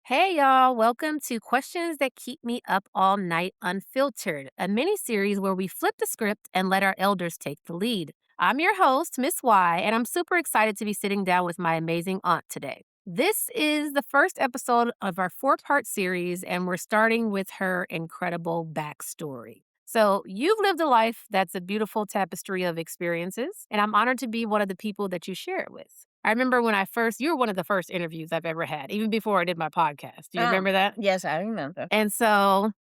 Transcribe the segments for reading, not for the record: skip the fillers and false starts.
Hey y'all, welcome to Questions That Keep Me Up All Night Unfiltered, a mini series where we flip the script and let our elders take the lead. I'm your host, Miss Y, and I'm super excited to be sitting down with my amazing aunt today. This is the first episode of our 4-part series, and we're starting with her incredible backstory. So, you've lived a life that's a beautiful tapestry of experiences, and I'm honored to be one of the people that you share it with. I remember when you were one of the first interviews I've ever had, even before I did my podcast. Do you remember that? Yes, I remember. And so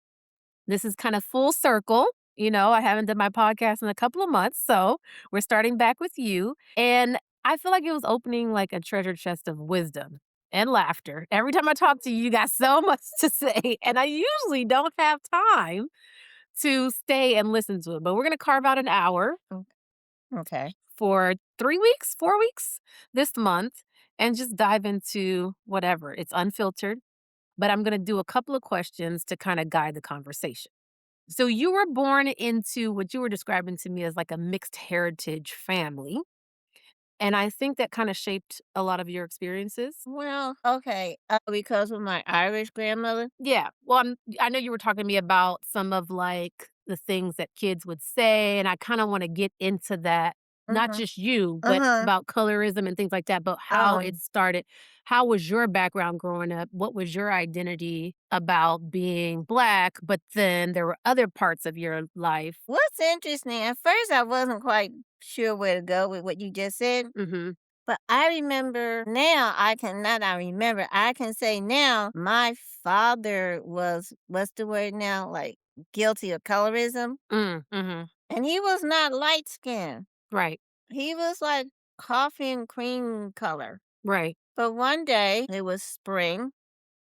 this is kind of full circle. I haven't done my podcast in a couple of months. So we're starting back with you. And I feel like it was opening like a treasure chest of wisdom and laughter. Every time I talk to you, you got so much to say. And I usually don't have time to stay and listen to it. But we're going to carve out an hour Okay. for 3 weeks, 4 weeks this month and just dive into whatever. It's unfiltered, but I'm going to do a couple of questions to kind of guide the conversation. So, you were born into what you were describing to me as like a mixed heritage family. And I think that kind of shaped a lot of your experiences. Well, okay, because of my Irish grandmother? Yeah. Well, I know you were talking to me about some of like the things that kids would say, and I kind of want to get into that. Not Mhm. just you, but Uh-huh. about colorism and things like that, but how it Um, started. How was your background growing up? What was your identity about being Black? But then there were other parts of your life. what's interesting, at first I wasn't quite sure where to go with what you just said, Hmm. but I remember now I can not I remember, I can say now my father was what's the word now? Like, guilty of colorism, Mm-hmm. and he was not light skinned. Right. He was like coffee and cream color. Right. But one day, it was spring,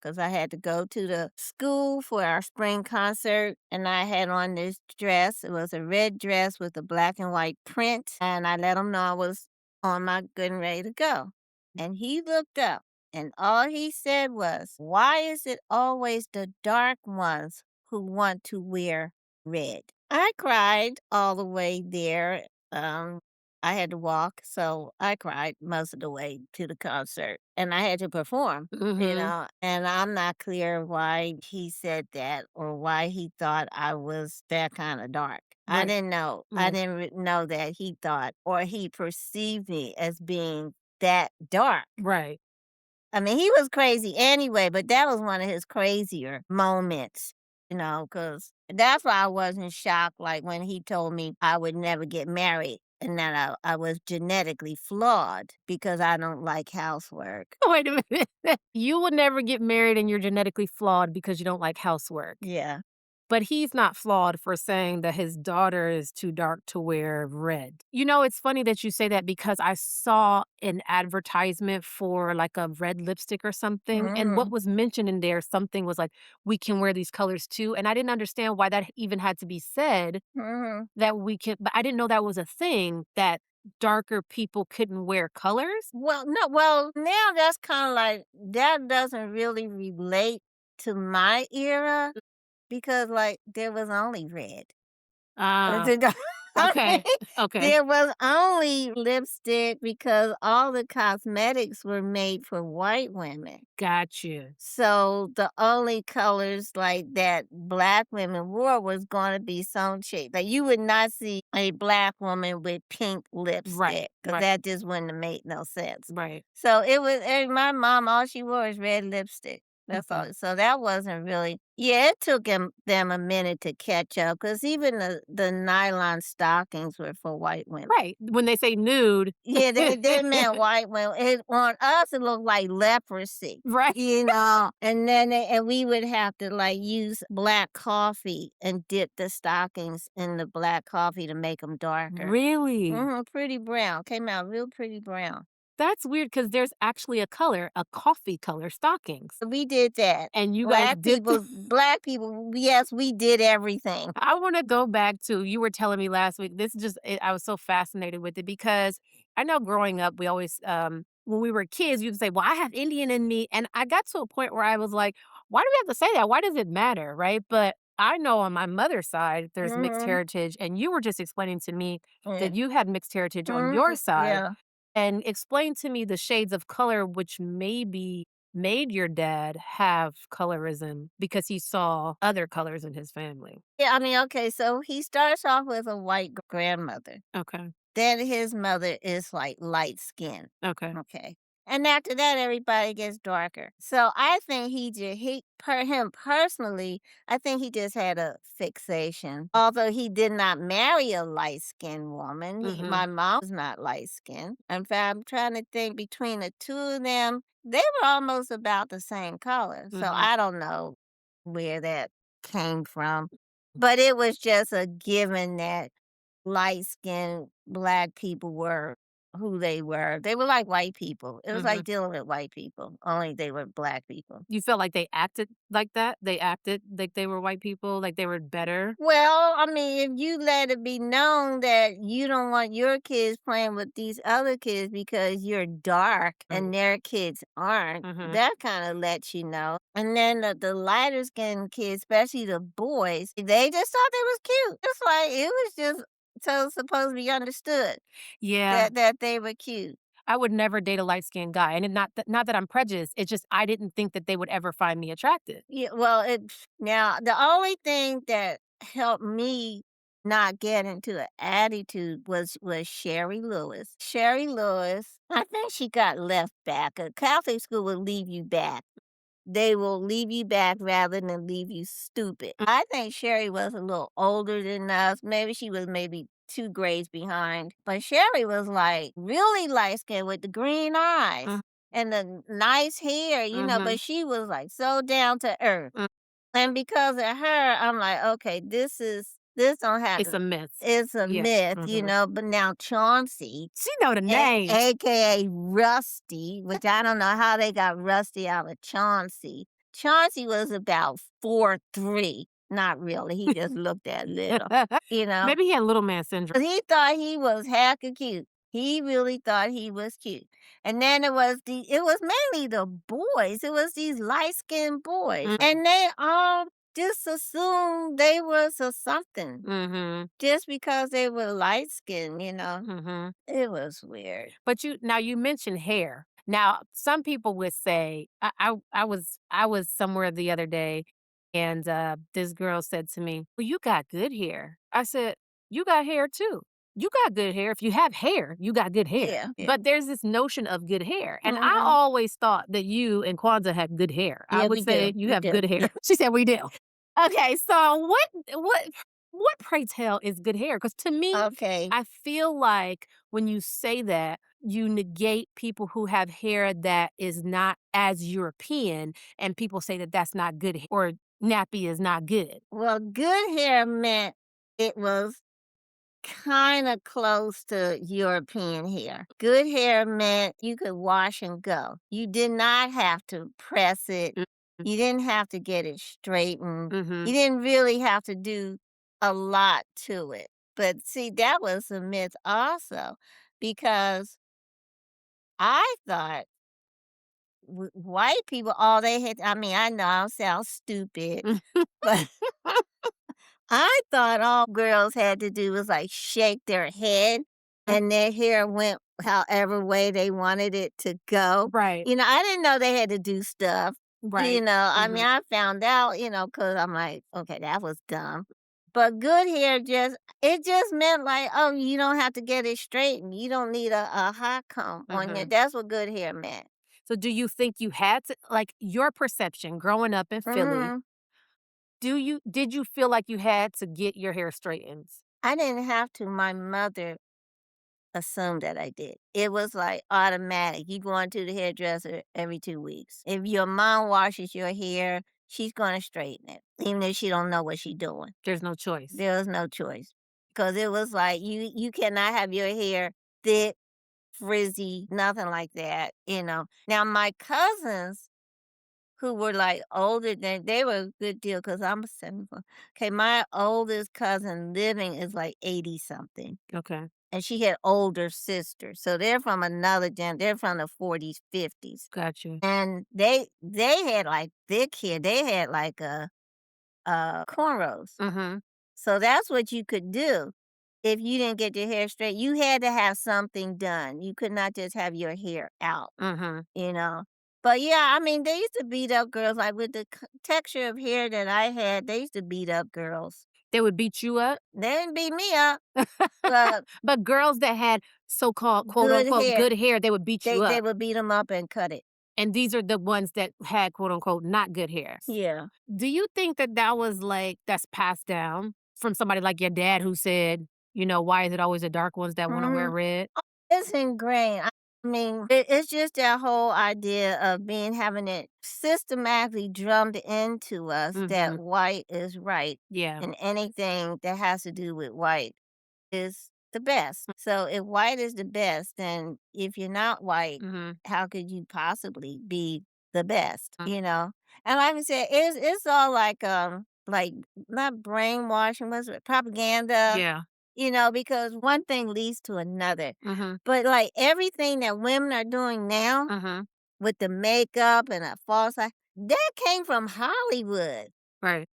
because I had to go to the school for our spring concert, and I had on this dress. It was a red dress with a black and white print, and I let him know I was on my good and ready to go. And he looked up, and all he said was, "Why is it always the dark ones who want to wear red?" I cried all the way there. Um, I had to walk, so I cried most of the way to the concert, and I had to perform, Hmm. and I'm not clear why he said that or why he thought I was that kinda dark. I Right. didn't know. I Right. didn't know that he thought or he perceived me as being that dark. Right. I mean, he was crazy anyway, but that was one of his crazier moments, because that's why I wasn't shocked, like, when he told me I would never get married and that I was genetically flawed because I don't like housework. Wait a minute. You would never get married and you're genetically flawed because you don't like housework. Yeah. But he's not flawed for saying that his daughter is too dark to wear red. It's funny that you say that because I saw an advertisement for like a red lipstick or something. And what Mhm. was mentioned in there, something was like, we can wear these colors too. And I didn't understand why that even had to be said Mhm. that we can, but I didn't know that was a thing that darker people couldn't wear colors. Well, no, well, now that's kinda like that doesn't really relate to my era because, like, there was only red. Ah, I okay. mean, Okay. there was only lipstick because all the cosmetics were made for white women. Got you. So the only colors like that black women wore was gonna be some shade. Like you would not see a black woman with pink Right. lipstick because Right. that just wouldn't have made no sense. Right. So it was and my mom, all she wore is red lipstick. That's Mhm. all. So that wasn't really, yeah, it took them a minute to catch up because even the nylon stockings were for white women. Right. When they say nude. Yeah, they meant white women. On us, it looked like leprosy, Right. and then and we would have to, like, use black coffee and dip the stockings in the black coffee to make them darker. Really? Pretty brown, came out real pretty brown. That's weird because there's actually a color, a coffee color stockings, We did that. and you guys dipped. Black people, yes, we did everything. I wanna go back to you were telling me last week, this is just I was so fascinated with it because I know growing up, we always, when we were kids, you'd say, "Well, I have Indian in me," and I got to a point where I was like, "Why do we have to say that? Why does it matter?" Right? But I know on my mother's side, there's mixed Mhm. heritage, and you were just explaining to me Yeah. that you had mixed heritage on your side, Yeah. and explain to me the shades of color which maybe made your dad have colorism because he saw other colors in his family. Yeah, I mean, okay, so he starts off with a white grandmother. Okay. Then his mother is, like, light skinned, Okay. okay? And after that, everybody gets darker. So I think him personally, I think he just had a fixation. Although he did not marry a light-skinned woman, Mhm. my mom's not light-skinned. In fact, I'm trying to think between the 2 of them, they were almost about the same color. So Mhm. I don't know where that came from, but it was just a given that light-skinned black people were who they were. They were like white people. It was Mhm. like dealing with white people, only they were black people. You felt like they acted like that? They acted like they were white people, like they were better? Well, I mean, if you let it be known that you don't want your kids playing with these other kids because you're dark Mm. and their kids aren't, Mhm. that kind of lets you know. And then the lighter skinned kids, especially the boys, they just thought they was cute. It's like it was just so supposed to be understood Yeah. that they were cute. I would never date a light-skinned guy, and not that I'm prejudiced, it's just I didn't think that they would ever find me attractive. Yeah, well, now the only thing that helped me not get into an attitude was Sherry Lewis. Sherry Lewis, I think she got left back. A Catholic school will leave you back. They will leave you back rather than leave you stupid. Mm, I think Sherry was a little older than us. Maybe she was maybe 2 grades behind. But Sherry was like really light skinned with the green eyes mm, and the nice hair, mhm, but she was like so down to earth. mm. And because of her, I'm like, okay, this don't have It's to a myth. it's a Yeah. myth, Mhm. but now Chauncey She know the names. AKA Rusty, which I don't know how they got Rusty out of Chauncey. Chauncey was about 4'3". Not really, he just looked that little, you know? Maybe he had little man syndrome. But he thought he was hecka cute. He really thought he was cute. And then it was mainly the boys. It was these light-skinned boys. Mm, And they all just assumed they was a something mhm, just because they were light-skinned. mhm. It was weird. But you mentioned hair. Now, some people would say I was somewhere the other day, and, this girl said to me, "Well, you got good hair." I said, "You got hair too. You got good hair. If you have hair, you got good hair." Yeah, yeah. But there's this notion of good hair, and I Mhm. always thought that you and Kwanzaa had good hair. I Yeah, would we do, say, "You we have do. good hair." She said, "We do." Okay, so what pray tell is good hair? Because to me, Okay. I feel like when you say that, you negate people who have hair that is not as European, and people say that that's not good or nappy is not good. Well, good hair meant it was kinda close to European hair. Good hair meant you could wash and go. You did not have to press it. Mm, You didn't have to get it straightened. You mhm, didn't really have to do a lot to it. But see, that was a myth also because I thought white people, all they had I mean, I know I sound stupid, mm. but I thought all girls had to do was, like, shake their head and their hair went however way they wanted it to go. Right, I didn't know they had to do stuff, right. I mean, Mhm, I found out, because 'cause I'm like, "Okay, that was dumb." But good hair just meant like, "Oh, you don't have to get it straightened. You don't need a hot comb on your" mhm. that's what good hair meant. So do you think you had to like, your perception growing up in Philly, Mhm. did you feel like you had to get your hair straightened? I didn't have to, my mother assumed that I did. It was, like, automatic. You going to the hairdresser every 2 weeks. If your mom washes your hair, she's gonna straighten it, even if she don't know what she doing. There's no choice. There was no choice, cause it was like, you cannot have your hair thick, frizzy, nothing like that, you know? Now my cousins who were, like, older than they were a good deal, cause 'cause I'm a 74. Okay, my oldest cousin living is, like, 80 something, Okay, and she had older sisters, so they're from another they're from the 40s, 50s, got you. and they had, like, thick hair, they had, like, cornrows. Mhm, So that's what you could do if you didn't get your hair straight. You had to have something done. You could not just have your hair out, mhm. you know? But yeah, I mean, they used to beat up girls, like with the texture of hair that I had, they used to beat up girls. They would beat you up? They didn't beat me up, but But girls that had so-called, quote, good unquote, hair, "good hair," they would beat you they up, would beat them up and cut it. and these are the ones that had, quote, unquote, "not good hairs." Yeah. Do you think that that was, like that's passed down from somebody like your dad who said, "Why is it always the dark ones that wanna wear Mhm. red?" It's ingrained. I mean, it's just that whole idea of having it systematically drummed into us that Mhm. white is right, Yeah. and anything that has to do with white is the best. So if white is the best, then if you're not white, Mhm. how could you possibly be the best, Mm. you know? And like I said, it's all like not brainwashing, what's it, propaganda, Yeah. because one thing leads to another. Mhm. But like everything that women are doing now Mhm. with the makeup and a false eye, that came from Hollywood. Right.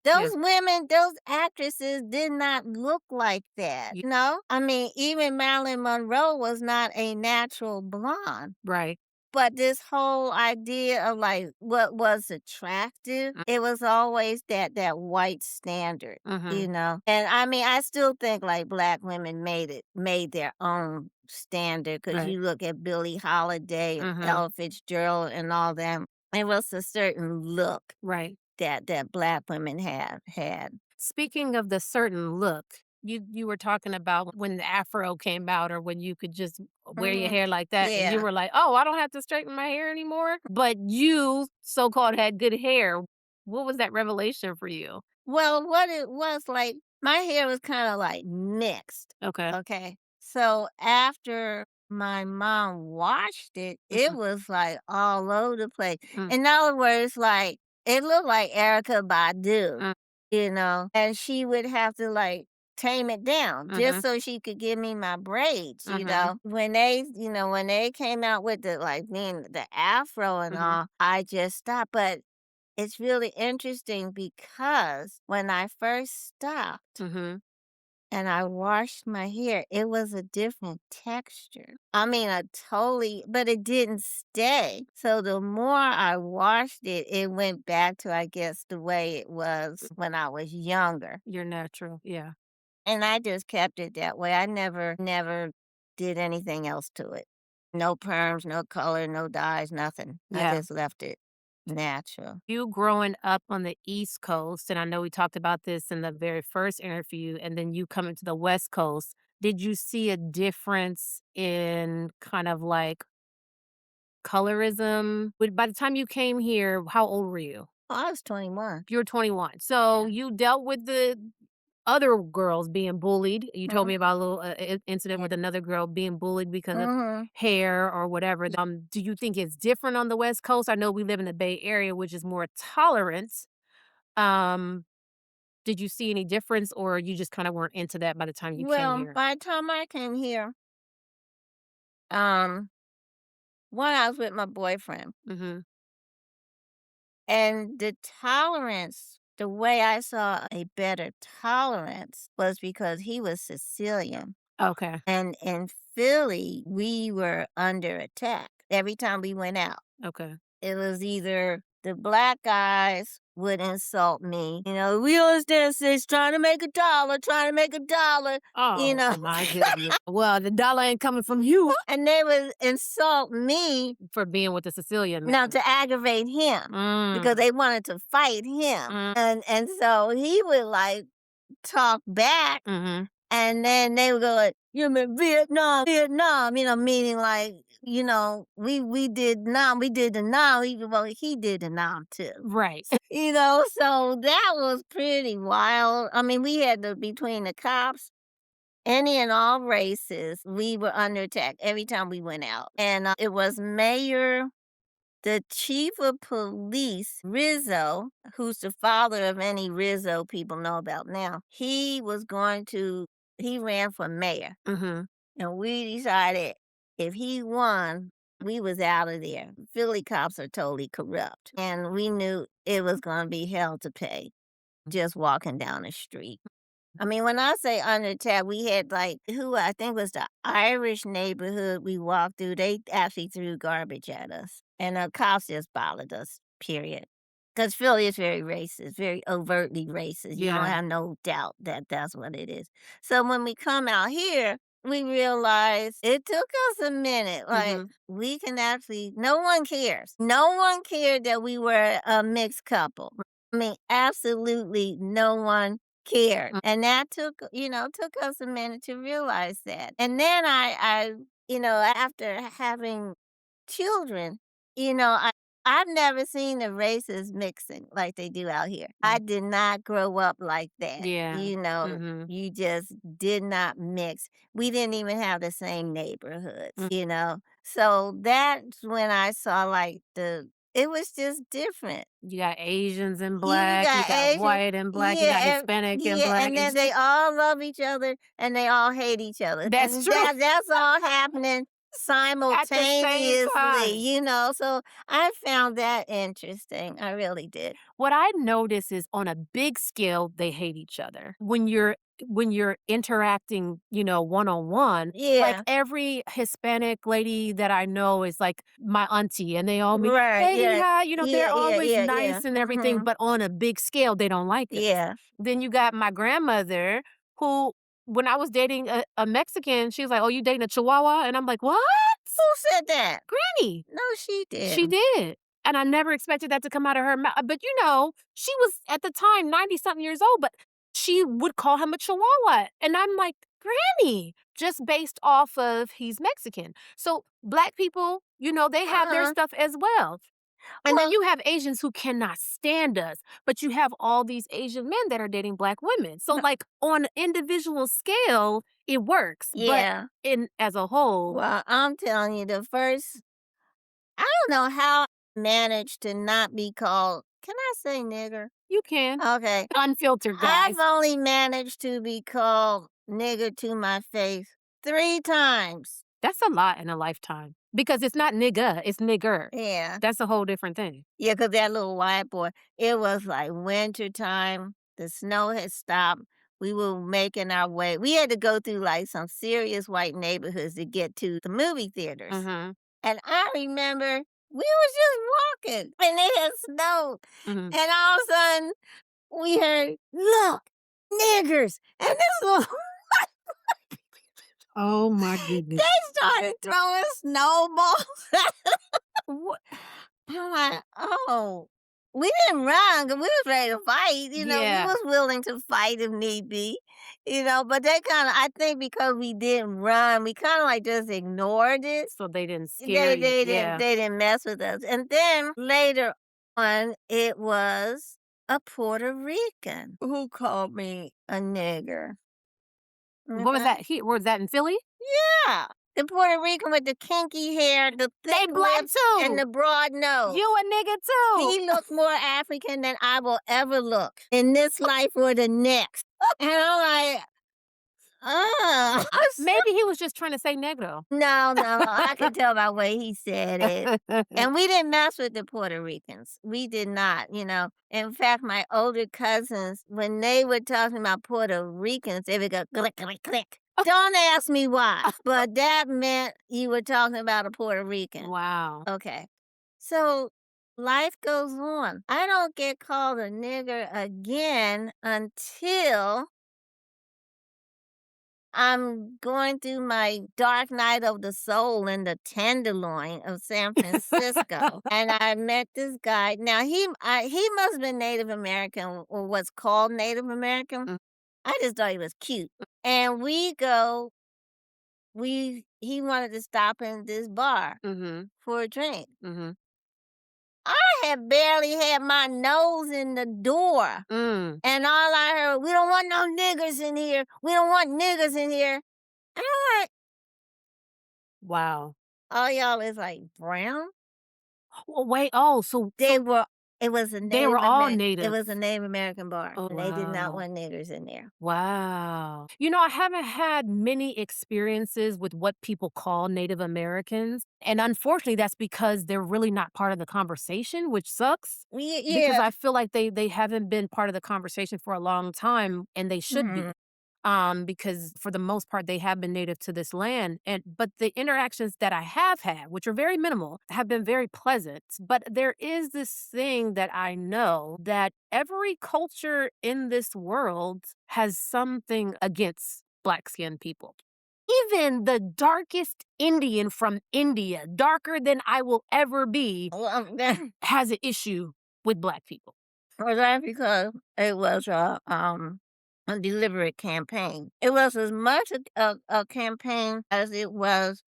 Those Yeah. women, those actresses did not look like that, Ye you know? I mean, even Marilyn Monroe was not a natural blonde. Right. But this whole idea of, like, what was attractive, Mm. it was always that white standard, you Mhm. know? And, I mean, I still think, like, black women made their own standard. Cause Right. you look at Billie Holiday and Mhm. Ella Fitzgerald and all them, it was a certain look Right. that black women have had. Speaking of the certain look, you were talking about when the afro came out or when you could just wear your Mhm. hair like that, and you Yeah. were like, "Oh, I don't have to straighten my hair anymore." But you so-called had good hair. What was that revelation for you? Well, what it was like, my hair was kinda, like, mixed, Okay. okay? So, after my mom washed it, it Mhm. was, like, all over the place. Mm. In other words, like, it looked like Erica Badu, Mm. and she would have to, like, tame it down just Mhm. so she could give me my braids, you Mhm. know? When they came out with the afro and Mhm. all, I just stopped, but it's really interesting because when I first stopped Mhm. and I washed my hair, it was a different texture. I mean, but it didn't stay. So the more I washed it, it went back to, I guess, the way it was when I was younger. You're natural. Yeah. And I just kept it that way. I never did anything else to it. No perms, no color, no dyes, nothing. I Yeah. just left it natural. You growing up on the East Coast, and I know we talked about this in the very first interview, and then you coming to the West Coast, did you see a difference in kind of like colorism? By the time you came here, how old were you? Oh, I was 21. You were 21. So you dealt with the other girls being bullied. You told me Mhm. about a little incident Yeah. with another girl being bullied because of Mhm. hair or whatever. Do you think it's different on the West Coast? I know we live in the Bay Area, which is more tolerant. Um, did you see any difference, or you just kind of weren't into that by the time you came Well, here? by the time I came here, um, one, I was with my boyfriend, Mhm. and the way I saw a better tolerance was because he was Sicilian. Okay. And in Philly, we were under attack every time we went out. Okay. It was either the black guys would insult me. We understand sis trying to make $1, trying to make $1, you Oh know. my goodness. Well, the dollar ain't coming from you And they would insult me for being with the Sicilian now man. to aggravate him because Mm, they wanted to fight him. mm, And so he would like talk back mm-hmm. and then they would go like, "You mean Vietnam, Vietnam," meaning like, we did Nam, we did the Nam, well, he did the Nam too. Right. So that was pretty wild. I mean, we had to between the cops, any and all races, we were under attack every time we went out. And it was the chief of police, Rizzo, who's the father of any Rizzo people know about now. He ran for mayor. Mm-hmm. And we decided if he won, we was out of there. Philly cops are totally corrupt. And we knew it was going to be hell to pay just walking down the street. I mean, when I say under attack, we had like who I think was the Irish neighborhood we walked through. They actually threw garbage at us, and the cops just bothered us. Period. Because Philly is very racist, very overtly racist. You don't Yeah. have no doubt that that's what it is. So when we come out here, we realize it took us a minute. Like Mm-hmm. we can actually, no one cares. No one cared that we were a mixed couple. I mean, absolutely no one cared. And that took us a minute to realize that. And then after having children, I've never seen the races mixing like they do out here. I did not grow up like that. Yeah. Mm-hmm. You just did not mix. We didn't even have the same neighborhoods. So that's when I saw it was just different. You got Asians and You black, you got got Asian, white and black, you got yeah, Hispanic and yeah, black. and then they all love each other and they all hate each other. That's And true. that's all happening At the same simultaneously, time. so I found that interesting. I really did. What I notice is on a big scale, they hate each other. When you're interacting, one on one, like Yeah. every Hispanic lady that I know is like my auntie, and they all meet, Right, hey, yeah. hi, they're Yeah, yeah, always yeah, yeah. nice and everything, Mhm. but on a big scale, they don't like us. Yeah. Then you got my grandmother, who, when I was dating a Mexican, she was like, "Oh, you dating a Chihuahua?" And I'm like, "What?" Who said that? Granny. No, she She didn't. did, and I never expected that to come out of her mouth, but, she was, at the time, 90-something years old, but she would call him a chihuahua, and I'm like, "Granny," just based off of he's Mexican. So, black people, they have their Uh-uh. stuff as well, and then Well, you have Asians who cannot stand us, but you have all these Asian men that are dating black women. So, no, like, on an individual scale, it works, but yeah. in as a whole, Well, I'm telling you, I don't know how I managed to not be called, can I say nigger? you can. Okay. Unfiltered, I've guys. only managed to be called nigger to my face 3 times. That's a lot in a lifetime because it's not nigga, it's nigger. Yeah. That's a whole different thing. Yeah, 'cause that little white boy, it was like winter time, the snow had stopped, we were making our way we had to go through, like, some serious white neighborhoods to get to the movie theaters, Mhm, and I remember we was just walking, and it had snowed, mhm. and all of a sudden, we heard, "Look, niggers," and this little Oh my goodness. they started throwing snowballs. What? I'm like, "Oh." We didn't run because we was ready to fight, we Yeah, was willing to fight if need be, but they kinda I think because we didn't run, we kinda, like, just ignored it. so they didn't scare They you. they didn't Yeah. they didn't mess with us, and then later on, it was a Puerto Rican who called me a nigger. What was Mhm. that? Was that in Philly? Yeah, the Puerto Rican with the kinky hair, the They thick black lips, and too. the broad nose. You a nigga too. He looked more African than I will ever look in this life or the next. And I'm like, "Ugh." Maybe he was just trying to say negro. No, no, I could tell by the way he said it. And we didn't mess with the Puerto Ricans. We did not. In fact, my older cousins, when they were talking about Puerto Ricans, they would go click, click, click. Don't ask me why, but that meant you were talking about a Puerto Rican. Wow. Okay. So life goes on. I don't get called a nigger again until I'm going through my dark night of the soul in the Tenderloin of San Francisco, and I met this guy. Now he must have been Native American or what's called Native American. Mm, I just thought he was cute. And we go he wanted to stop in this bar mhm, for a drink. mhm. I had barely had my nose in the door, Mm, and all I heard, "We don't want no niggers in here. We don't want niggers in here." And I'm like, wow. all y'all is like brown? Well, wait, oh, They so were they were all It native. was a Native American bar, Oh, and they did not wow. want niggers in there. Wow. I haven't had many experiences with what people call Native Americans, and unfortunately, that's because they're really not part of the conversation, which sucks because Yeah. I feel like they haven't been part of the conversation for a long time, and they should Mhm. be. Because for the most part they have been native to this land, and but the interactions that I have had, which are very minimal, have been very pleasant. But there is this thing that I know that every culture in this world has something against black skinned people. Even the darkest Indian from India, darker than I will ever be, Well, has an issue with black people. was that because it was a deliberate campaign. It was as much a campaign as it was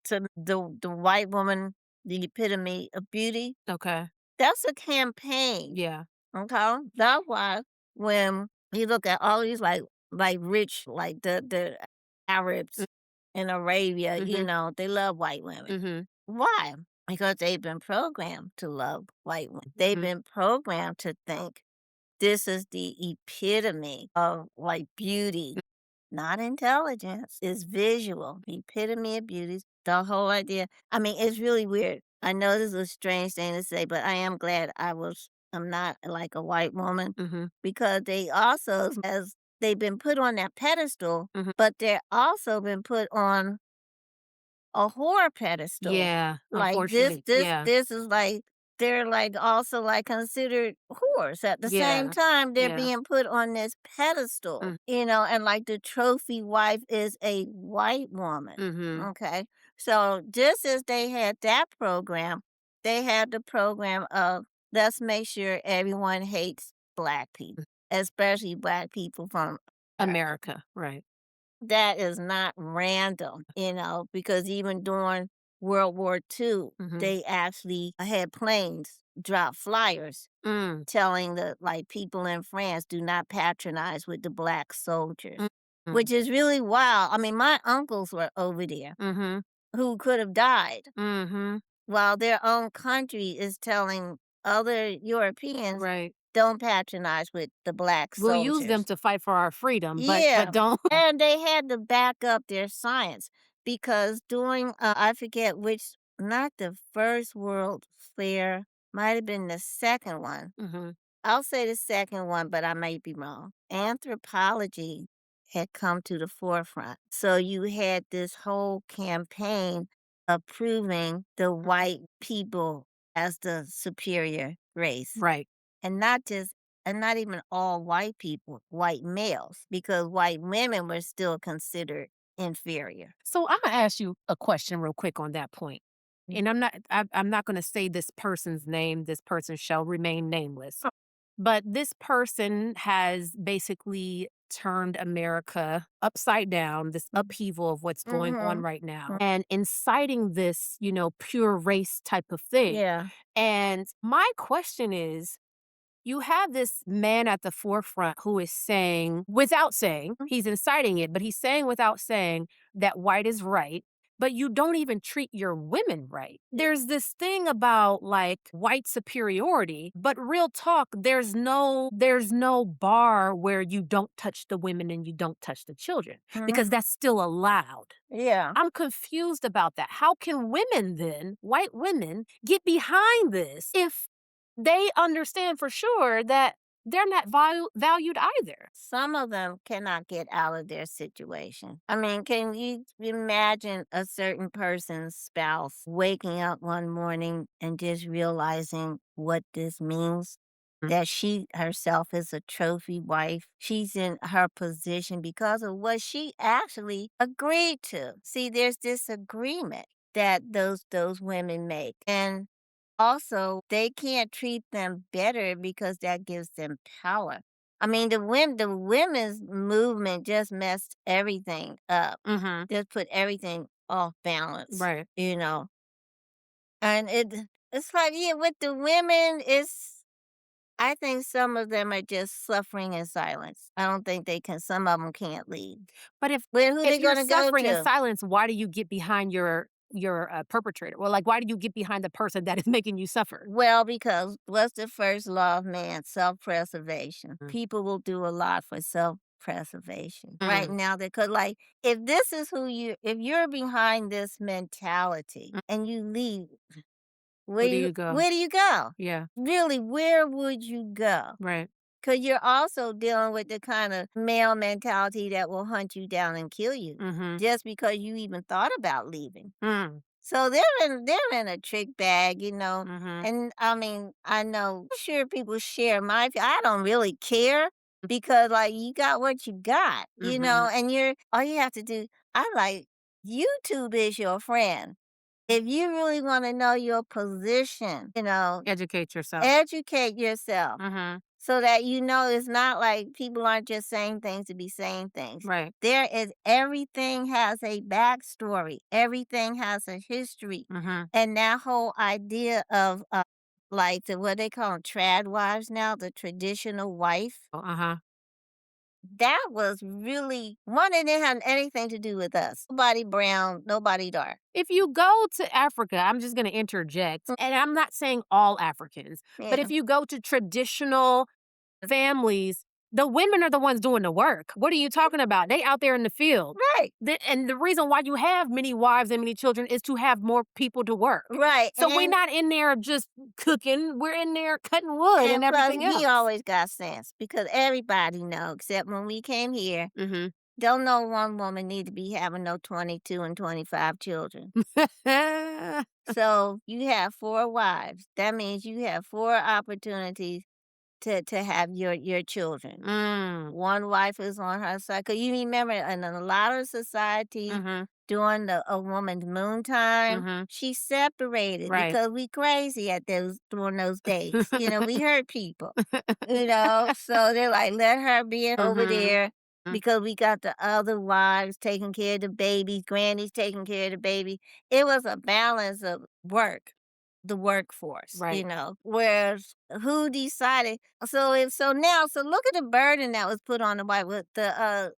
to the white woman, the epitome of beauty. Okay. That's a campaign, Yeah. okay? That's why when you look at all these, like, rich, like, the Arabs in Arabia, Mm-hmm. they love white women. Mm-hmm. Why? Because they've been programmed to love white women. They've Mm-hmm. been programmed to think this is the epitome of, like, beauty, not intelligence. It's visual. The epitome of beauty. The whole idea. I mean, it's really weird. I know this is a strange thing to say, but I am glad I'm not like a white woman Mm-hmm. because they also, as they've been put on that pedestal, Mm-hmm. but they're also been put on a horror pedestal. Yeah, Like this unfortunately, this yeah, this is like they're like also like considered whores. At the same yeah, time, they're yeah, being put on this pedestal, mm, and like the trophy wife is a white woman. mhm, Okay. So just as they had that program, they had the program of let's make sure everyone hates black people, mm, especially black people from America. America, right, That is not random, because even during World War II, mhm, they actually had planes drop flyers mm, telling the like people in France, do not patronize with the black mm, soldiers, mm, which is really wild. I mean, my uncles were over there mhm, who could have died mhm, while their own country is telling other Europeans, right. don't patronize with the black We'll use them soldiers. to fight for our freedom, but Yeah, don't. and they had to back up their science because during, I forget which, not the first World Fair, might have been the second one. Mhm, I'll say the second one, but I may be wrong. Anthropology had come to the forefront. So you had this whole campaign of proving the mhm, white people as the superior race. right. And not even all white people, white males, because white women were still considered inferior. So Imma ask you a question real quick on that point, Mm. and I'm not gonna say this person's name, this person shall remain nameless. Oh. But this person has basically turned America upside down, this Mm. upheaval of what's going on Mhm. right now, Mm. and inciting this, pure race type of thing. Yeah. And my question is, you have this man at the forefront who is saying, without saying, Mm. he's inciting it, but he's saying without saying that white is right, but you don't even treat your women right. There's this thing about like white superiority, but real talk, there's no bar where you don't touch the women and you don't touch the children Mhm. because that's still allowed. Yeah. I'm confused about that. How can women then, white women, get behind this if they understand for sure that they're not valued either. Some of them cannot get out of their situation. I mean, can you imagine a certain person's spouse waking up one morning and just realizing what this means? Mm. That she herself is a trophy wife. She's in her position because of what she actually agreed to. See, there's this agreement that those women make. And also, they can't treat them better because that gives them power. I mean, the women's movement just messed everything up. Mhm. Just put everything off balance, Right. you know. And it's like, yeah, with the women, it's I think some of them are just suffering in silence. I don't think they can. Some of them can't leave. But Where who if they you're gonna go suffering in to? silence, why do you get behind your perpetrator? Well, like, why do you get behind the person that is making you suffer? Well, because what's the first law of man? Self-preservation. Mm. People will do a lot for self-preservation. Right Mm. now, they could like if this is who you if you're behind this mentality Mm. and you leave, Where do you go? where do you go? Yeah. Really, where would you go? Right. Because you're also dealing with the kind of male mentality that will hunt you down and kill you Mhm. just because you even thought about leaving. Mm. So they're in a trick bag, you know. Mhm. And I mean, I know sure people share I don't really care because like you got what you got, you know, Mhm. and you're all you have to do I like YouTube is your friend. If you really want to know your position, you know, Educate yourself. educate yourself Mhm. so that you know it's not like people aren't just saying things to be saying things. Right. There is everything has a backstory, everything has a history. Mhm. And that whole idea of like what they call 'em trad wives now, the traditional wife, Oh, uh-huh. that was really one, it didn't have anything to do with us. Nobody brown, nobody dark. If you go to Africa, I'm just gonna interject, Mm, and I'm not saying all Africans, but if yeah. you go to traditional families, the women are the ones doing the work. What are you talking about? They out there in the field. Right. And the reason why you have many wives and many children is to have more people to work. Right. So we're not in there just cooking. We're in there cutting wood and And plus, everything we else. always got sense because everybody know, except when we came here, Mhm. don't know one woman need to be having no 22 and 25 children. So you have 4 wives. That means you have 4 opportunities to have your children. Mm. One wife is on her side. 'Cause you remember in a lot of societies Mhm. during a woman's moon time, Mhm. she separated Right. because we crazy at those during those days. You know, we hurt people. You know, so they're like, let her be over Mhm. there Mm. because we got the other wives taking care of the babies, grannies taking care of the baby. It was a balance of work, the workforce, you Right. know. Whereas who decided so look at the burden that was put on the wife with the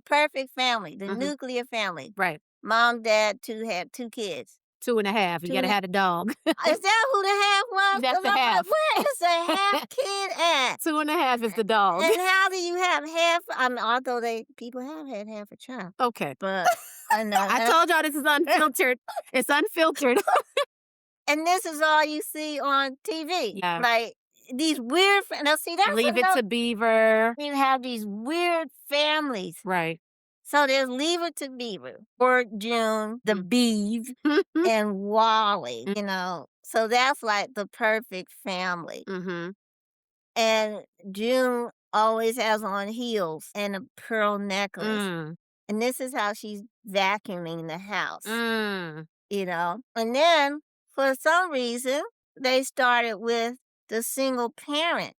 perfect family, the Mhm. nuclear family. Right. Mom, dad, had 2 kids. 2 and a half. You Two gotta and a have a dog. is that who the half was? That's 'Cause the I'm like, half. where is the half kid at? 2 and a half is the dog. And how do you have half I mean, although they people have had half a child, Okay. but I know, I told y'all this is unfiltered. It's unfiltered. and this is all you see on TV, Yeah. like, these weird now see, that's Leave it another to Beaver. you have these weird families. Right. So there's Leave It to Beaver, or June, the Mm. Beeve, Mhm. and Wally, you know? So that's like the perfect family. Mhm. And June always has on heels and a pearl necklace. Mm. And this is how she's vacuuming the house, Mm. you know? And then for some reason, they started with the single parent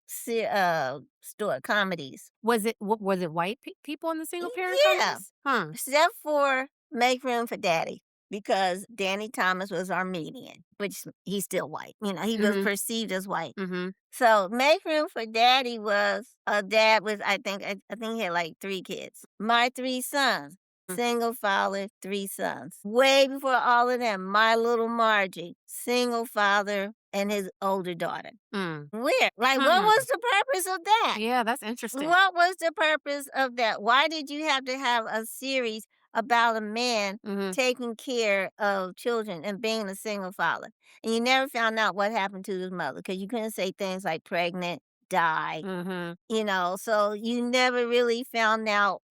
store comedies. Was it white people in the single parent Yeah, comedies? Huh. except for Make Room for Daddy, because Danny Thomas was Armenian, which he's still white. You know, he was Mhm. perceived as white. Mhm. So Make Room for Daddy was a dad with I think he had like 3 kids. My 3 sons. Mm. Single father, 3 sons. Way before all of them, My Little Margie, single father, and his older daughter. Mm. Weird. Like, what Hmm. was the purpose of that? Yeah, that's interesting. What was the purpose of that? Why did you have to have a series about a man Mhm. taking care of children and being a single father? And you never found out what happened to his mother because you couldn't say things like pregnant. die, Mhm. so you never really found out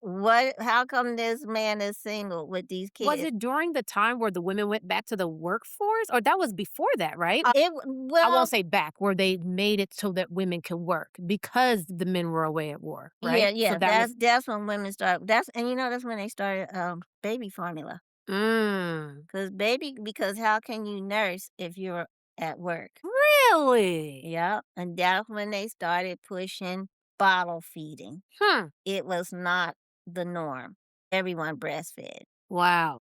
how come this man is single with these Was kids. it during the time where the women went back to the workforce? Or that was before that, right? I won't Well, say back, where they made it so that women could work because the men were away at war, yeah, right? So yeah, that was that's when women start. That's when they started baby formula. Mm. Because how can you nurse if you're at work? Really? Yeah, and that's when they started pushing bottle feeding. Hmm. It was not the norm. Everyone breastfed. Wow.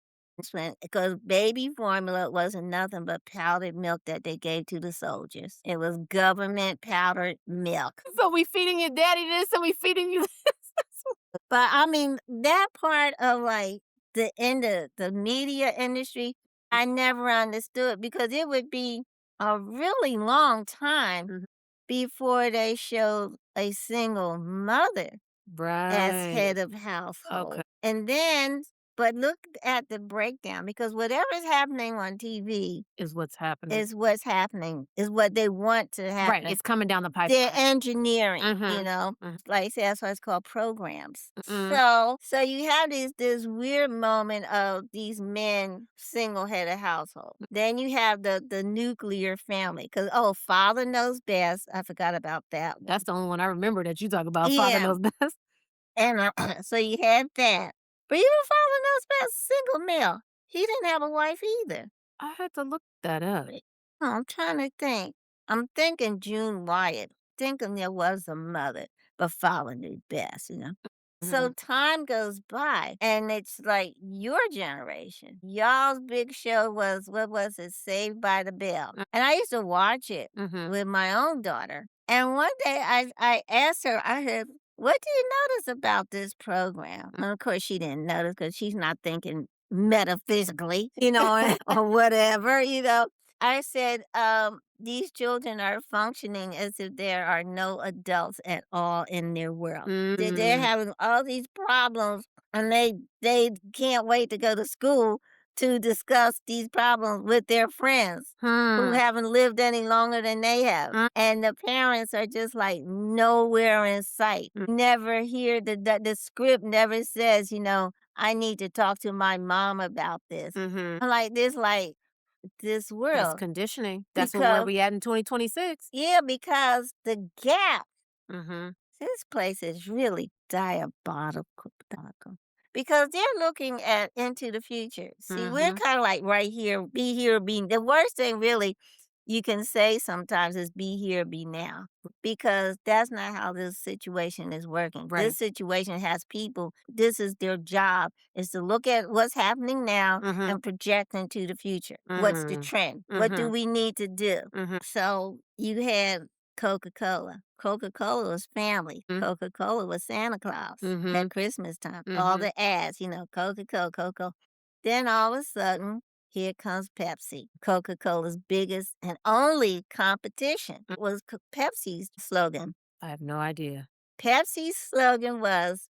Because baby formula wasn't nothing but powdered milk that they gave to the soldiers. It was government powdered milk. So we feeding your daddy this, and we feeding you this. But I mean, that part of like the end of the media industry, I never understood because it would be a really long time Mhm. before they showed a single mother as Right. head of Okay. household. And then, but look at the breakdown because whatever's happening on TV Is what's happening. is what's happening, is what they want to Right, happen. it's coming down the They're pipeline. engineering, Mhm. Mhm. like I say, that's why it's called programs. Mhm. So you have this weird moment of these men single headed household. Then you have the nuclear family because father knows best. I forgot about that That's one. the only one I remember that you talk about, father Yeah, knows best. and so you had that. But even father knows best, single male. He didn't have a wife either. I had to look that up. Wait, I'm trying to think. I'm thinking June Wyatt, thinking there was a mother, but father knew best. So Mhm. time goes by, and it's like your generation. Y'all's big show was, what was it, Saved by the Bell. Mm. And I used to watch it Mhm. with my own daughter. And one day I asked her, I said, what do you notice about this program? And of course, she didn't notice because she's not thinking metaphysically, or whatever. I said, these children are functioning as if there are no adults at all in their world. They're Mm. having all these problems and they can't wait to go to school to discuss these problems with their friends who Hmm. haven't lived any longer than they have. Mm. And the parents are just like nowhere in sight. Mm. Never hear the script never says, I need to talk to my mom about this. Mhm. I'm like this That's world conditioning. That's where because we at in 2026. yeah, because the gap, Mhm. this place is really diabolical because they're looking at into the future. See, we're Mhm. kind of like right here, be the worst thing really you can say sometimes is be here, be now. Because that's not how this situation is working. Right. This situation has people, this is their job, is to look at what's happening now Mhm. and project into the future. What's the Mhm. trend? What do Mhm. we need to do? Mhm. So you had Coca-Cola. Coca-Cola was family. Mm. Coca-Cola was Santa Claus at Mhm. Christmas time. All Mhm. the ads, Coca-Cola, Coca. Then all of a sudden, here comes Pepsi. Coca-Cola's biggest and only competition Mm. was Pepsi's slogan. I have no idea. Pepsi's slogan was,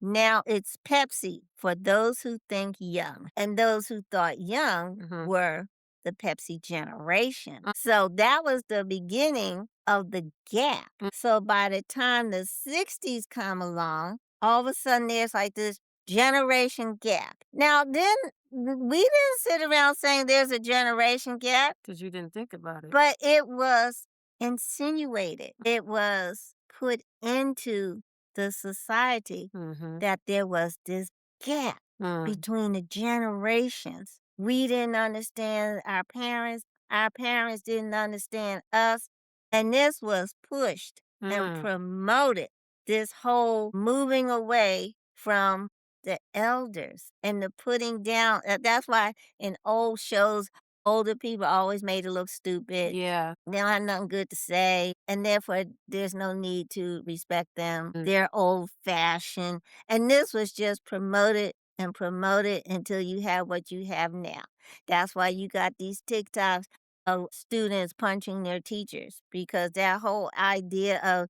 now it's Pepsi for those who think young. And those who thought young Mhm. were the Pepsi generation. So that was the beginning of the gap. Mm. So by the time the 60s come along, all of a sudden there's like this generation gap. Now, then we didn't sit around saying there's a generation gap. 'Cause you didn't think about it. But it was insinuated, it was put into the society Mhm. that there was this gap Mm. between the generations. We didn't understand our parents didn't understand us, and this was pushed and Mm. promoted, this whole moving away from the elders and the putting down. That's why in old shows older people always made to look stupid. Yeah. They don't have nothing good to say, and therefore there's no need to respect them. Mm. They're old fashioned. And this was just promoted and promoted until you have what you have now. That's why you got these TikToks of students punching their teachers because that whole idea of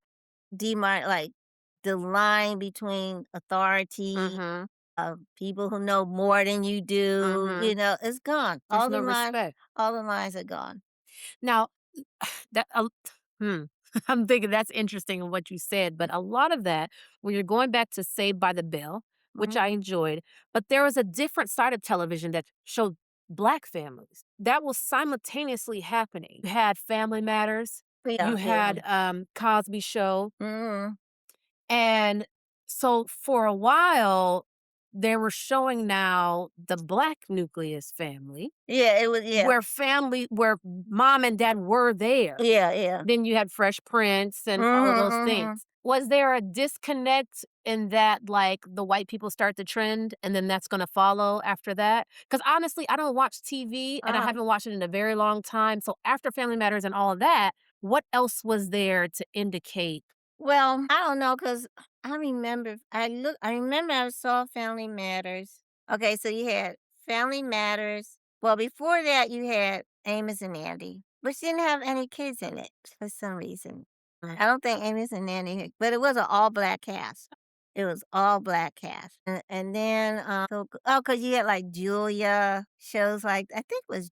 like the line between authority Mhm. of people who know more than you do, Mhm. it's gone. There's no respect. All the lines are gone. Now, that hmm. I'm thinking that's interesting in what you said, but a lot of that, when you're going back to Saved by the Bell, which I Mhm. enjoyed, but there was a different side of television that showed Black families. That was simultaneously happening. You had Family Matters, Yeah, you yeah. had, Cosby Show, Mhm. and so for a while, they were showing now the Black nucleus family, Yeah, it was yeah. where mom and dad were there. Yeah, yeah. Then you had Fresh Prince and all of Mhm, those mhm. things. Was there a disconnect in that, like, the white people start the trend and then that's gonna follow after that? Because honestly, I don't watch TV and I Uh, haven't watched it in a very long time, so after Family Matters and all of that, what else was there to indicate? well, I don't know, cause I remember I saw Family Matters. Okay, so you had Family Matters. Well, before that, you had Amos and Andy, which didn't have any kids in it for some reason. I don't think Amos and Andy had but it was an all-black cast. It was all black cast. And then, cause you had, like, Julia, shows like I think it was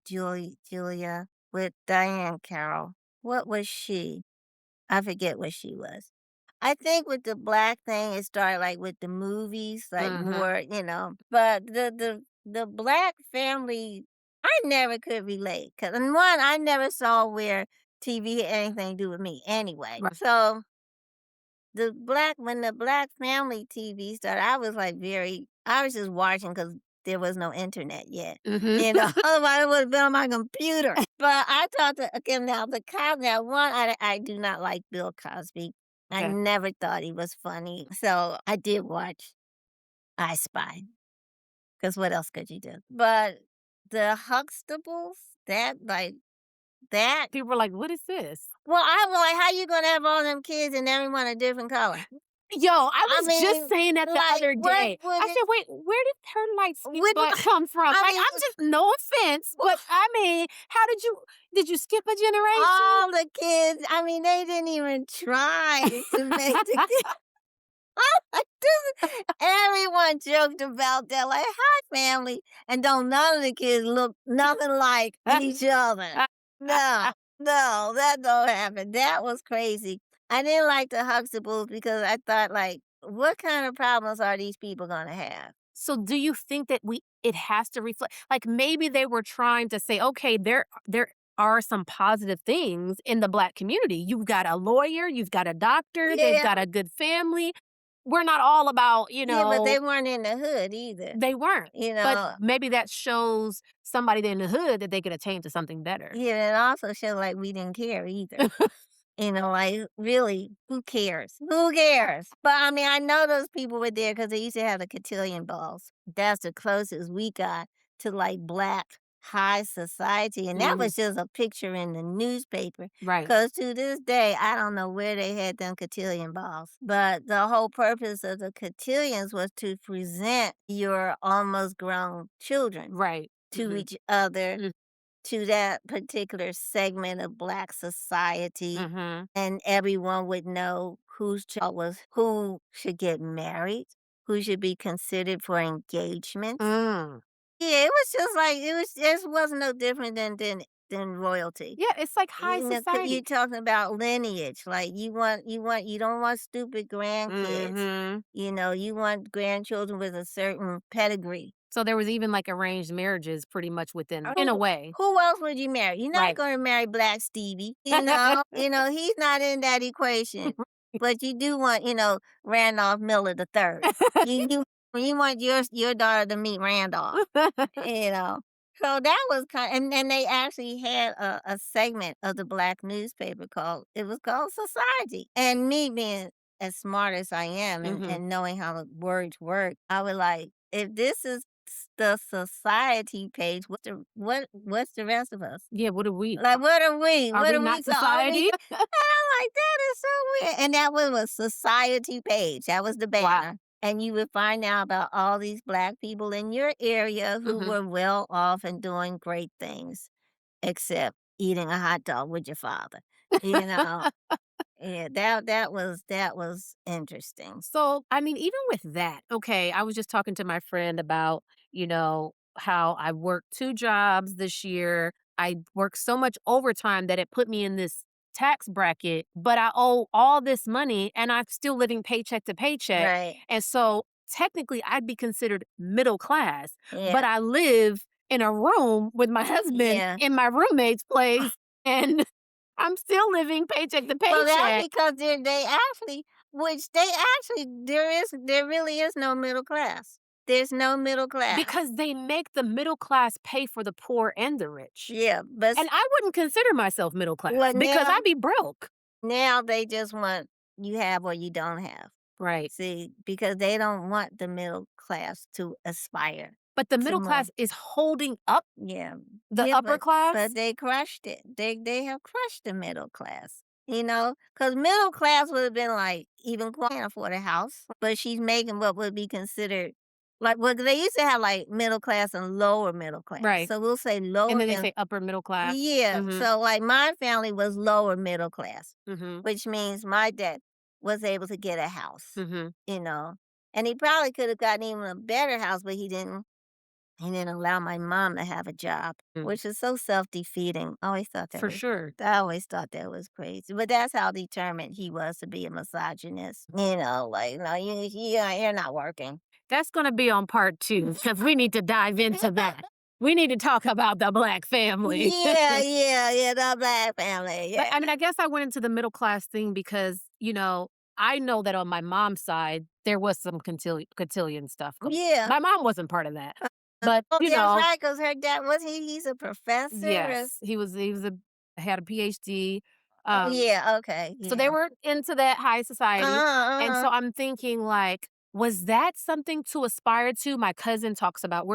Julia with Diane Carroll. What was she? I forget what she was. I think with the black thing, it started, like, with the movies, like, Mhm. more, but the black family, I never could relate. Cause and one, I never saw where TV had anything to do with me anyway. Right. So, when the black family TV started, I was just watching because there was no internet yet, Mhm. otherwise it would've been on my computer. But I thought that again, now the Cosby now one, I do not like Bill Cosby. I Okay. never thought he was funny, so I did watch I Spy, because what else could you do? But the Huxtables, that People were like, "What is this?" well, I was like, "How you gonna have all them kids and everyone a different color?" Yo, I I was just mean, saying that the like, other what day. would I it said, "Wait, where did her light skin would butt come from?" I Like, mean, I'm just no offense, but I mean, how did you skip a generation? all the kids, I mean, they didn't even try to make the kids everyone joked about that, like, "Hi, family," and don't none of the kids look nothing like each other. No, no, that don't happen. That was crazy. I didn't like the Huxtables because I thought, like, what kind of problems are these people gonna have? So do you think that it has to reflect like, maybe they were trying to say, "Okay, there are some positive things in the Black community. You've got a lawyer, you've got a doctor, they've Yeah, got a good family. We're not all about, yeah, but they weren't in the hood either, they weren't." you But know? maybe that shows somebody in the hood that they could attain to something better. Yeah, it also showed, like, we didn't care either. Like, really, who cares? Who cares? But, I mean, I know those people were there because they used to have the cotillion balls. That's the closest we got to, like, black high society, and that Mhm. was just a picture in the newspaper. Right. Cause to this day, I don't know where they had them cotillion balls, but the whole purpose of the cotillions was to present your almost grown children Right. to Mhm. each other Mm. to that particular segment of Black society, Mhm. and everyone would know whose child was who should get married, who should be considered for engagements. Mm. Yeah, it was just like it wasn't no different than royalty. Yeah, it's like high You know, 'cause you society. talking about lineage, like you don't want stupid grandkids. Mhm. You want grandchildren with a certain pedigree. So there was even, like, arranged marriages pretty much within in a Who way. who else would you marry? You're not Right. gonna marry Black Stevie, he's not in that equation, but you do want, Randolph Miller III. You want your daughter to meet Randolph, you know? So that was and they actually had a segment of the Black newspaper called Society, and me being as smart as I am and Mhm. and knowing how the words work, I would like, if this is the society page, what's the rest of us? Yeah, what are we? Like, what are we? Are What we are we not called? And society? I'm like, that is so weird. And that was society page. That was the Wow. banner. And you would find out about all these black people in your area who Mhm. were well off and doing great things, except eating a hot dog with your father. You know, yeah, that was interesting. So, I mean, even with that, okay, I was just talking to my friend about, how I worked 2 jobs this year. I worked so much overtime that it put me in this tax bracket, but I owe all this money and I'm still living paycheck to paycheck. Right. And so technically I'd be considered middle class, Yeah. but I live in a room with my husband Yeah. in my roommate's place and I'm still living paycheck to Well, that's paycheck because they actually, there really is no middle class. There's no middle class. because they make the middle class pay for the poor and the rich. Yeah, but And I wouldn't consider myself middle class well, because I'd be broke. now they just want you have or you don't have. Right. See, because they don't want the middle class to aspire But the to middle more. class is holding up Yeah, the yeah, upper but class. they crushed it. They have crushed the middle class. Because middle class would have been like even can't afford a house, but she's making what would be considered like what they used to have like middle class and lower middle class. Right. So we'll say And lower then they middle. say upper middle class. Yeah, Mhm. so like my family was lower middle class, Mhm. which means my dad was able to get a house, Mhm. you know, and he probably could have gotten even a better house, but he didn't. He didn't allow my mom to have a job, Mm. which is so self-defeating. For sure. I always thought that was crazy, but that's how determined he was to be a misogynist. Like, "No, you're not working." That's gonna be on part 2 because we need to dive into that. We need to talk about the Black family. Yeah, yeah, yeah, the black family, But, yeah. I mean, I guess I went into the middle class thing because, I know that on my mom's side, there was some cotillion stuff going. Yeah. My mom wasn't part of that. But, Oh, that's right. Cause her dad was he's a professor? yes, he was a had a PhD. Oh, Um yeah, okay, So they yeah. were into that high society, Uh-huh, and uh-huh. so I'm thinking like, was that something to aspire to? My cousin talks about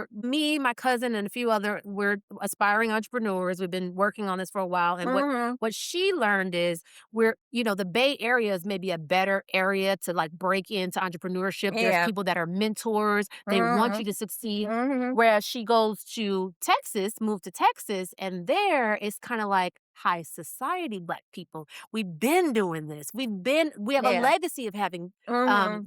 my cousin, and a few other we're aspiring entrepreneurs. We've been working on this for a while, and what Mhm. what she learned is the Bay Area is maybe a better area to like break into entrepreneurship. There's Yeah. people that are mentors. They want you Mhm, to succeed. mhm. Whereas she goes to Texas, moved to Texas, and there it's kind of like high society Black people. We've been doing this. We have a Yeah. legacy of having, Mhm.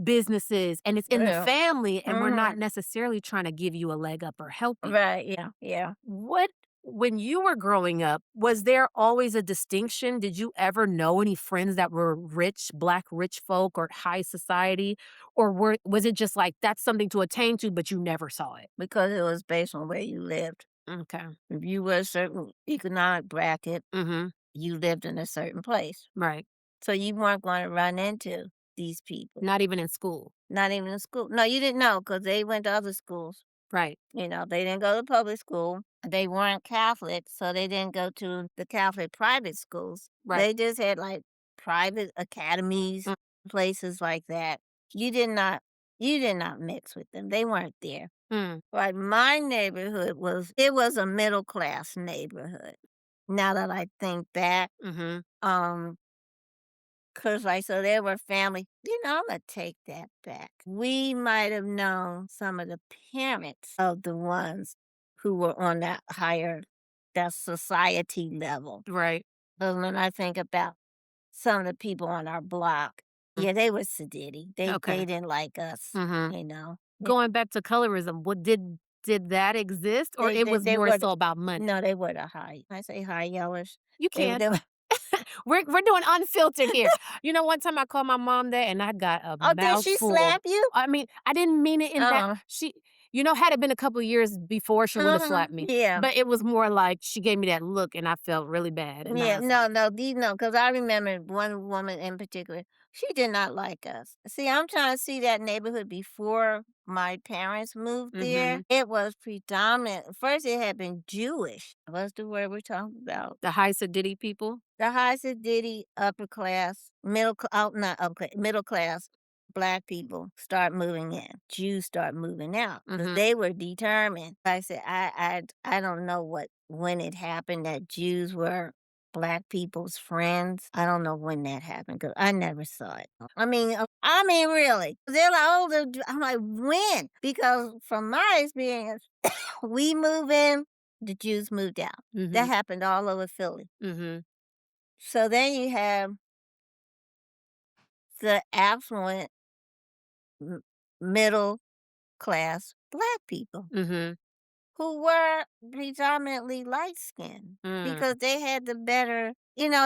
businesses and it's in the Yeah. family and we're not Mhm. necessarily trying to give you a leg up or help you. Right, yeah, yeah. What When you were growing up, was there always a distinction? Did you ever know any friends that were rich, Black rich folk or high society? Or was it just like that's something to attain to, but you never saw it? Because it was based on where you lived. Okay. If you were a certain economic bracket, Mhm. you lived in a certain place. Right. So you weren't gonna run into these people, Not even in school. not even in school. No, you didn't know because they went to other schools. Right. They didn't go to public school. They weren't Catholic, so they didn't go to the Catholic private schools. Right. They just had like private academies, Mm, places like that. You did not you did not mix with them. They weren't there. mm, Like my neighborhood was a middle class neighborhood. Now that I think back, mhm. um, 'cause, like, so there were family Imma take that back. We might have known some of the parents of the ones who were on that society level. Right. But when I think about some of the people on our block, Mm, yeah, they were sedity. They okay. didn't like us, Mhm. you know? They Going back to colorism, what did that exist or it was they more were so about money? no, they were the high I say high yellers. You can. They were We're doing unfiltered here. One time I called my mom that and I got a Oh, did she mouthful. slap you? I mean, I didn't mean it in that Uh-uh. had it been a couple of years before, she would have Uh-huh. slapped me. Yeah. But it was more like she gave me that look and I felt really bad. And I Yeah, was like, no, these no, because I remember one woman in particular, she did not like us. See, I'm trying to see that neighborhood before my parents moved there. mm-hmm. It was predominant. First, it had been Jewish. What's the word we're talking about? The high sedity people. The high sedity, upper class, not upper class, middle class Black people start moving in. Jews start moving out because Mm-hmm. they were determined. Like I said, I don't know when it happened that Jews were Black people's friends. I don't know when that happened because I never saw it. I mean, really, they're like, oh, I'm like, when? Because from my experience, we move in, the Jews moved out. That Mm-hmm. happened all over Philly. Mm-hmm. So then you have the affluent m middle class Black people Mm-hmm. who were predominantly light skinned Mm. because they had the better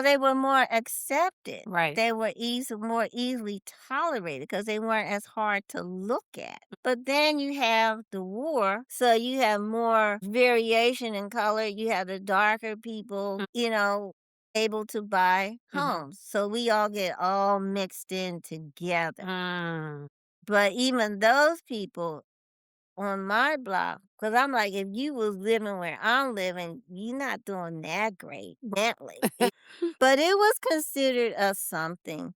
they were more accepted. Right. They were more easily tolerated because they weren't as hard to look at. But then you have the war, so you have more variation in color. You have the darker people, able to buy Mhm. homes. So we all get all mixed in together. Mm. But even those people on my block, because I'm like, if you was living where I'm living, you're not doing that great, Bentley. But it was considered a something.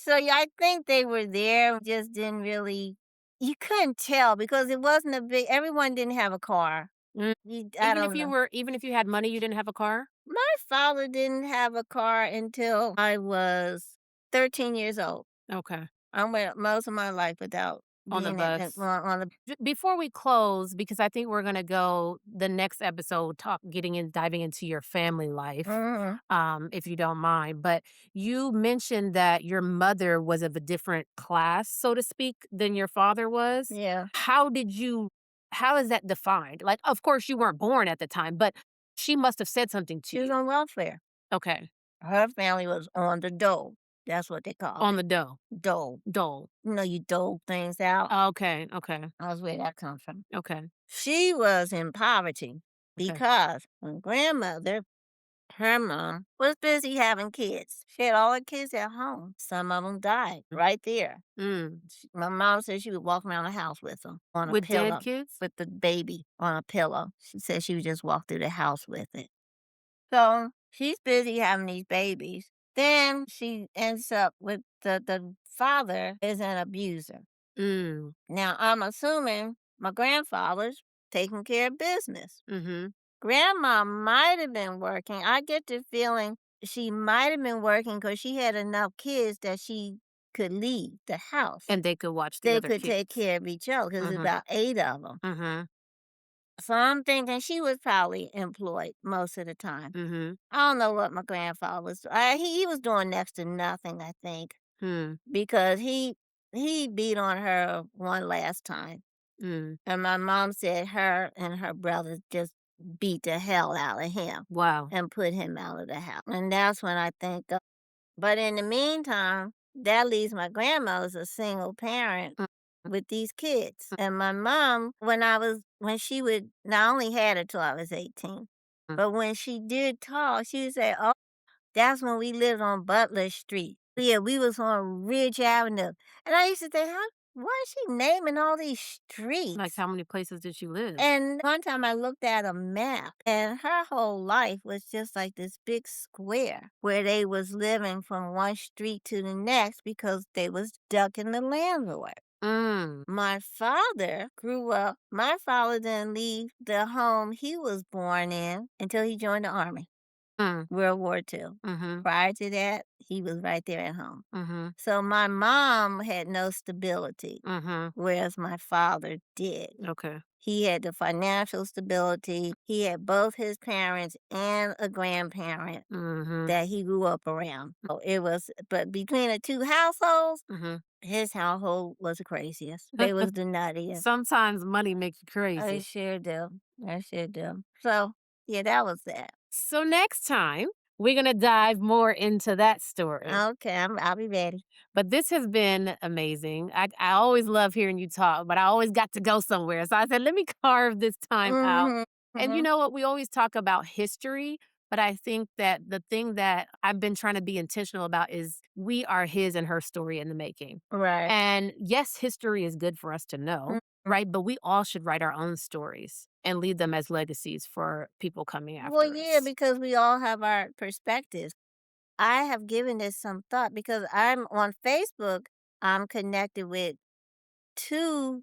So yeah, I think they were there, just didn't really. You couldn't tell because it wasn't a big. Everyone didn't have a car. Mm. I don't know. Even if you had money, you didn't have a car? My father didn't have a car until I was 13 years old. Okay. I went most of my life without On the being bus. on the. Before we close, because I think we're gonna go the next episode diving into your family life, Mhm. if you don't mind. But you mentioned that your mother was of a different class, so to speak, than your father was. Yeah. How is that defined? Like, of course, you weren't born at the time, but she must have said something to She was you. on welfare. Okay. Her family was on the dole. That's what they called On the it. dough. Dole. Dole. You dole things out. Okay. Okay. That's where that comes from. Okay. She was in poverty Okay. because my grandmother, her mom, was busy having kids. She had all her kids at home. Some of them died right there. Mm. My mom said she would walk around the house with them on a With dead pillow, kids? with the baby on a pillow. She said she would just walk through the house with it. So she's busy having these babies. Then she ends up with the father is an abuser. Mm. Now I'm assuming my grandfather's taking care of business. Mhm. Grandma might have been working. I get the feeling she might have been working because she had enough kids that she could leave the house. And they could watch the They other could take kids. care of each other because there's Mhm. about 8 of them. Mhm. So I'm thinking she was probably employed most of the time. Mhm. I don't know what my grandfather was. He was doing next to nothing, I think, Hmm. because he beat on her one last time, Mm. and my mom said her and her brother just beat the hell out of him Wow. and put him out of the house. And that's when I think. But in the meantime, that leaves my grandma as a single parent Mm. with these kids, and my mom, when she would not only had her till I was 18, Mm. but when she did talk, she would say, "Oh." That's when we lived on Butler Street. Yeah, we was on Ridge Avenue. And I used to think, why is she naming all these Like, streets? how many places did she live? And one time I looked at a map and her whole life was just like this big square where they was living from one street to the next because they was ducking the landlord. Mm. My father didn't leave the home he was born in until he joined the army. Mm. World War II. Mhm. Prior to that, he was right there at home. Mhm. So my mom had no stability, Mhm. whereas my father did. Okay. He had the financial stability. He had both his parents and a grandparent Mhm. that he grew up around. So but between the two households, Mhm. his household was the craziest. They was the nuttiest. Sometimes money makes you I crazy. sure do. I sure do. So, yeah, that was that. So next time, we're gonna dive more into that story. Okay, I'll be ready. But this has been amazing. I always love hearing you talk, but I always got to go somewhere. So I said, let me carve this time out. Mhm, And you mhm. know what? We always talk about history, but I think that the thing that I've been trying to be intentional about is we are his and her story in the making. Right. And yes, history is good for us to know, Mhm. right? But we all should write our own stories and leave them as legacies for people coming Well, after yeah, us. because we all have our perspectives. I have given this some thought because I'm on Facebook. I'm connected with 2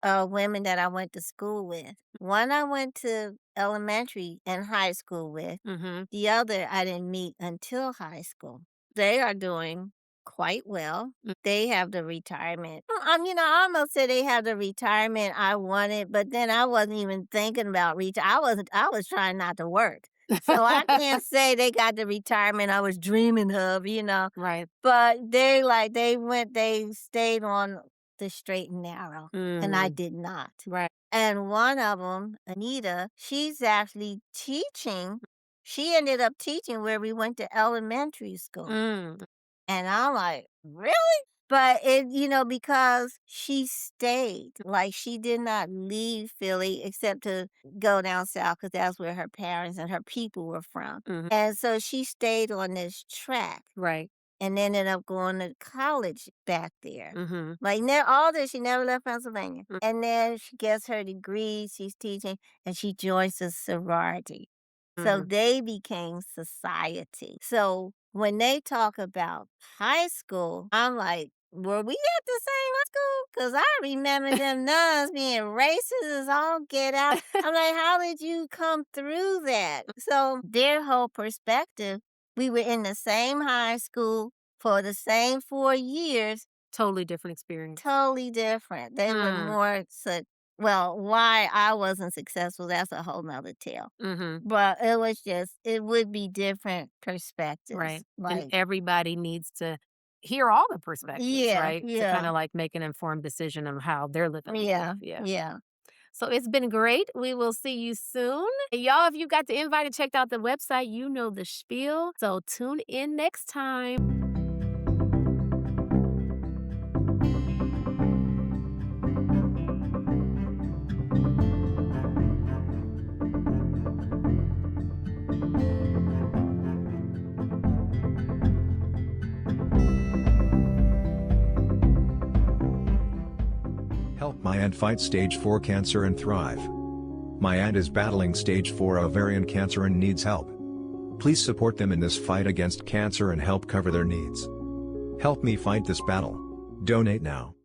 women that I went to school with. One I went to elementary and high school with. Mhm. The other I didn't meet until high school. They are doing quite well. Mm. They have the retirement. I almost said they have the retirement I wanted, but then I wasn't even thinking about I was trying not to work. So I can't say they got the retirement I was dreaming of. Right. But they stayed on the straight and narrow, and I Mm. did not. Right. And one of them, Anita, she's actually teaching She ended up teaching where we went to elementary school. Mm, And I'm like, "Really?" But because she stayed, like, she did not leave Philly except to go down south because that's where her parents and her people were from. mhm, And so she stayed on this track right. and ended up going to college back there. Mhm, Like, all this, she never left Pennsylvania. mm, And then she gets her degree, she's teaching, and she joins the sorority. So mhm. they became society. So when they talk about high school, I'm like, were we at the same high school? Because I remember them nuns being racist as all get out. I'm like, how did you come through that? So their whole perspective, we were in the same high school for the same 4 years, Totally different experience. totally different. They were Mm, more, well, why I wasn't successful, that's a whole nother tale. mhm, But it would be different perspectives. right, and Like, everybody needs to hear all the perspectives, yeah, right, to yeah, kinda, like, make an informed decision on how they're living life, yeah, yeah. yeah. So it's been great. We will see you soon. And y'all, if you got the invite and checked out the website, you know the spiel. So tune in next time. Help my aunt fight stage 4 cancer and thrive. My aunt is battling stage 4 ovarian cancer and needs help. Please support them in this fight against cancer and help cover their needs. Help me fight this battle. Donate now.